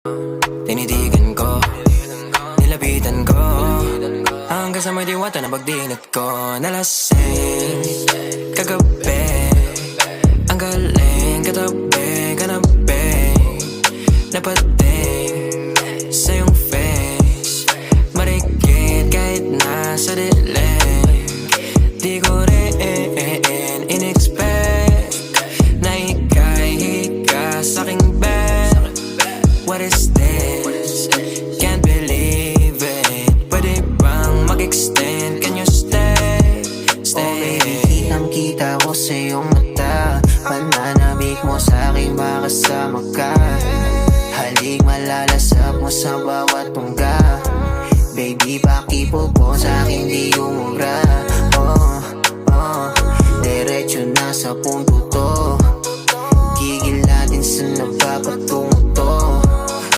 Tinitigan ko, nilapitan ko, hanggang sa may diwata na pagdilat ko. Nalasing kagabi, ang galing katabi, kanabi, napating sa iyong face, marikit kahit nasa dilim. Di ko rin in-expect na ika'y hika sa'king bed. What is this? Can't believe it. Pwede bang mag-extend? Can you stay? Stay. Oh baby, kitang-kita ko sa iyong mata. Pananabik mo sa'king makasama ka. Halik malalasap mo sa bawat tungga. Baby, pakipo po sa'kin di umubra. Oh, diretso na sa punto.